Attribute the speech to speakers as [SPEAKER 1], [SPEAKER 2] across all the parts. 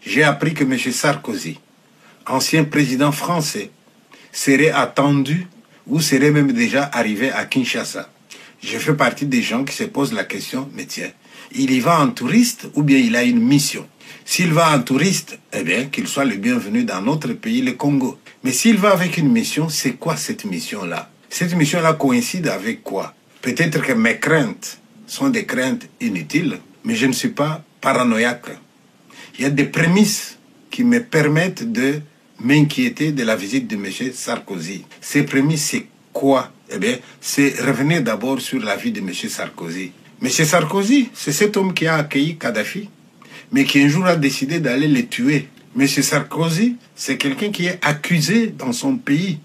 [SPEAKER 1] j'ai appris que M. Sarkozy, ancien président français, serait attendu ou serait même déjà arrivé à Kinshasa. Je fais partie des gens qui se posent la question, mais tiens, il y va en touriste ou bien il a une mission? S'il va en touriste, eh bien, qu'il soit le bienvenu dans notre pays, le Congo. Mais s'il va avec une mission, c'est quoi cette mission-là? Cette mission-là coïncide avec quoi? Peut-être que mes craintes sont des craintes inutiles, mais je ne suis pas paranoïaque. Il y a des prémices qui me permettent de m'inquiéter de la visite de M. Sarkozy. Ces prémices, c'est quoi? Eh bien, c'est revenir d'abord sur la vie de M. Sarkozy. M. Sarkozy, c'est cet homme qui a accueilli Kadhafi, mais qui un jour a décidé d'aller le tuer. M. Sarkozy, c'est quelqu'un qui est accusé dans son pays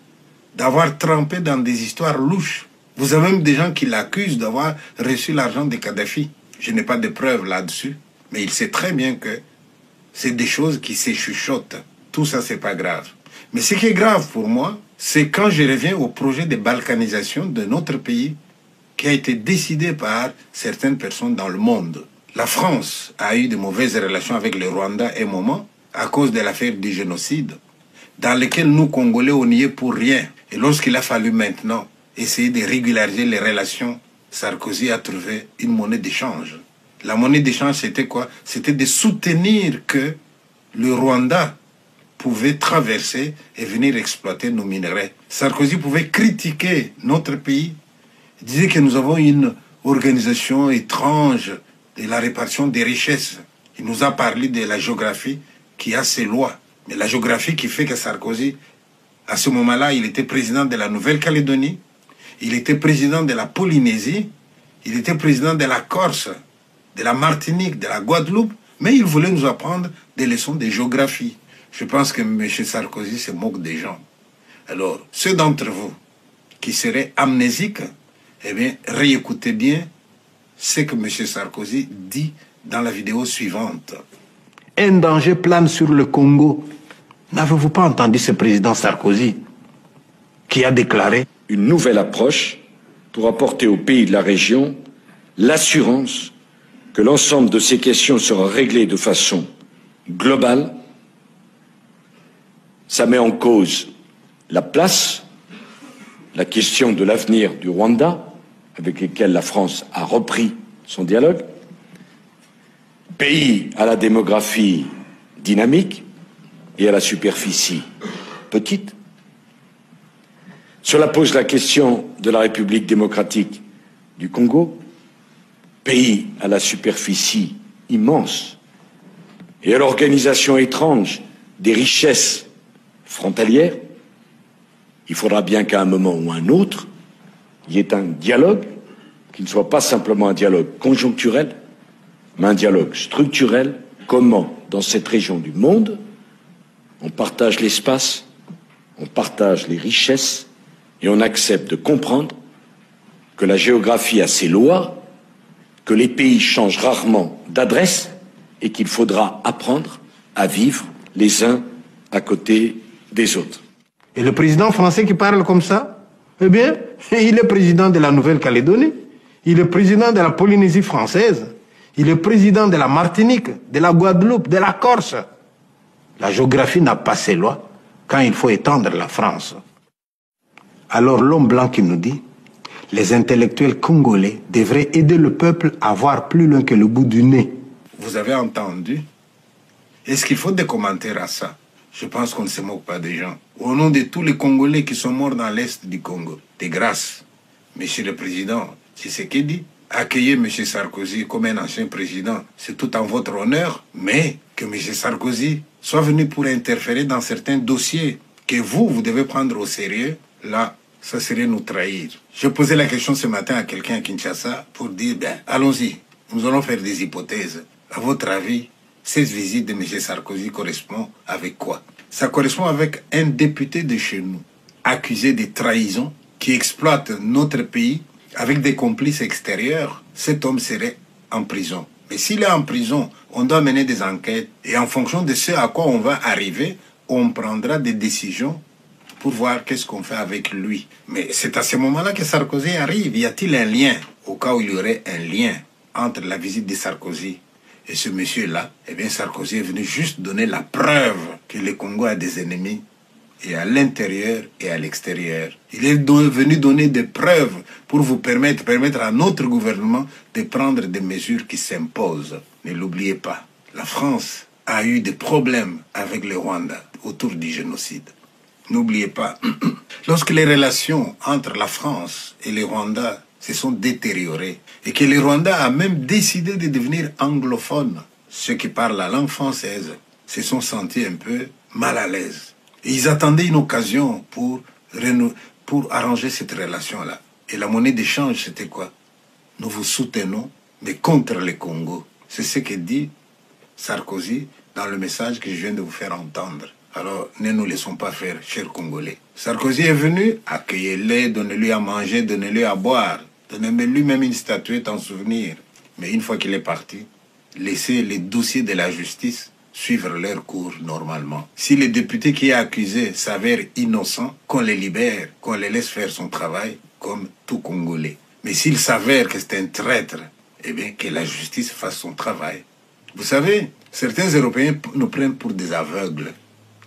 [SPEAKER 1] d'avoir trempé dans des histoires louches. Vous avez même des gens qui l'accusent d'avoir reçu l'argent de Kadhafi. Je n'ai pas de preuves là-dessus, mais il sait très bien que c'est des choses qui s'échuchotent. Tout ça, c'est pas grave. Mais ce qui est grave pour moi, c'est quand je reviens au projet de balkanisation de notre pays qui a été décidé par certaines personnes dans le monde. La France a eu de mauvaises relations avec le Rwanda un moment à cause de l'affaire du génocide, dans lequel nous, Congolais, on n'y est pour rien. Et lorsqu'il a fallu maintenant essayer de régulariser les relations, Sarkozy a trouvé une monnaie d'échange. La monnaie d'échange, c'était quoi? C'était de soutenir que le Rwanda pouvait traverser et venir exploiter nos minerais. Sarkozy pouvait critiquer notre pays. Il disait que nous avons une organisation étrange de la répartition des richesses. Il nous a parlé de la géographie qui a ses lois. Mais la géographie qui fait que Sarkozy, à ce moment-là, il était président de la Nouvelle-Calédonie, il était président de la Polynésie, il était président de la Corse, de la Martinique, de la Guadeloupe, mais il voulait nous apprendre des leçons de géographie. Je pense que M. Sarkozy se moque des gens. Alors, ceux d'entre vous qui seraient amnésiques, eh bien, réécoutez bien ce que M. Sarkozy dit dans la vidéo suivante. Un danger plane sur le Congo. N'avez-vous pas entendu ce président Sarkozy qui a déclaré
[SPEAKER 2] une nouvelle approche pour apporter aux pays de la région l'assurance que l'ensemble de ces questions sera réglé de façon globale. Ça met en cause la place, la question de l'avenir du Rwanda, avec lequel la France a repris son dialogue, pays à la démographie dynamique et à la superficie petite. Cela pose la question de la République démocratique du Congo, pays à la superficie immense et à l'organisation étrange des richesses frontalières. Il faudra bien qu'à un moment ou un autre, il y ait un dialogue qui ne soit pas simplement un dialogue conjoncturel, mais un dialogue structurel. Comment, dans cette région du monde, on partage l'espace, on partage les richesses et on accepte de comprendre que la géographie a ses lois, que les pays changent rarement d'adresse et qu'il faudra apprendre à vivre les uns à côté des autres.
[SPEAKER 1] Et le président français qui parle comme ça, eh bien, il est président de la Nouvelle-Calédonie, il est président de la Polynésie française, il est président de la Martinique, de la Guadeloupe, de la Corse. La géographie n'a pas ses lois quand il faut étendre la France. Alors l'homme blanc qui nous dit, les intellectuels congolais devraient aider le peuple à voir plus loin que le bout du nez. Vous avez entendu? Est-ce qu'il faut des commentaires à ça? Je pense qu'on ne se moque pas des gens. Au nom de tous les Congolais qui sont morts dans l'Est du Congo, de grâce, Monsieur le Président Tshisekedi, accueillez M. Sarkozy comme un ancien président. C'est tout en votre honneur, mais que M. Sarkozy soit venu pour interférer dans certains dossiers que vous devez prendre au sérieux, là, ça serait nous trahir. Je posais la question ce matin à quelqu'un à Kinshasa pour dire, ben, allons-y, nous allons faire des hypothèses. À votre avis, cette visite de M. Sarkozy correspond avec quoi? Ça correspond avec un député de chez nous, accusé de trahison, qui exploite notre pays avec des complices extérieurs. Cet homme serait en prison. Mais s'il est en prison, on doit mener des enquêtes. Et en fonction de ce à quoi on va arriver, on prendra des décisions pour voir qu'est-ce qu'on fait avec lui. Mais c'est à ce moment-là que Sarkozy arrive. Y a-t-il un lien? Au cas où il y aurait un lien entre la visite de Sarkozy Et ce monsieur-là, eh bien, Sarkozy est venu juste donner la preuve que le Congo a des ennemis, et à l'intérieur et à l'extérieur. Il est venu donner des preuves pour vous permettre à notre gouvernement de prendre des mesures qui s'imposent. Ne l'oubliez pas, la France a eu des problèmes avec le Rwanda autour du génocide. N'oubliez pas, lorsque les relations entre la France et le Rwanda se sont détériorées et que le Rwanda a même décidé de devenir anglophone, ceux qui parlent la langue française se sont sentis un peu mal à l'aise. Et ils attendaient une occasion pour arranger cette relation-là. Et la monnaie d'échange, c'était quoi? Nous vous soutenons, mais contre le Congo. C'est ce que dit Sarkozy dans le message que je viens de vous faire entendre. Alors, ne nous laissons pas faire, chers Congolais. Sarkozy est venu, accueillez-le, donnez-lui à manger, donnez-lui à boire, donnez-lui même une statuette en souvenir. Mais une fois qu'il est parti, laissez les dossiers de la justice suivre leur cours normalement. Si le député qui est accusé s'avère innocent, qu'on les libère, qu'on les laisse faire son travail comme tout Congolais. Mais s'il s'avère que c'est un traître, eh bien que la justice fasse son travail. Vous savez, certains Européens nous prennent pour des aveugles,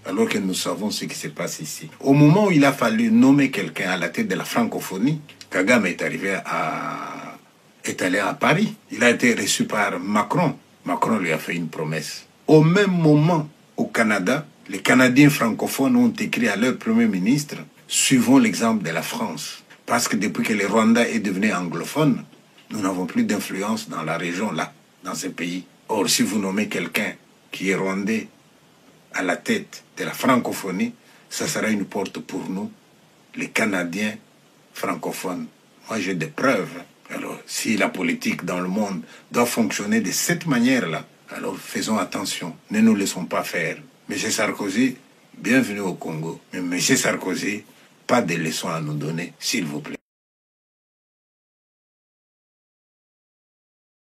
[SPEAKER 1] alors que nous savons ce qui se passe ici. Au moment où il a fallu nommer quelqu'un à la tête de la francophonie, Kagame est allé à Paris. Il a été reçu par Macron. Macron lui a fait une promesse. Au même moment, au Canada, les Canadiens francophones ont écrit à leur Premier ministre « Suivons l'exemple de la France ». Parce que depuis que le Rwanda est devenu anglophone, nous n'avons plus d'influence dans la région, là, dans ce pays. Or, si vous nommez quelqu'un qui est rwandais à la tête de la francophonie, ça sera une porte pour nous, les Canadiens francophones. Moi, j'ai des preuves. Alors, si la politique dans le monde doit fonctionner de cette manière-là, alors faisons attention, ne nous laissons pas faire. Monsieur Sarkozy, bienvenue au Congo. Mais Monsieur Sarkozy, pas de leçons à nous donner, s'il vous plaît.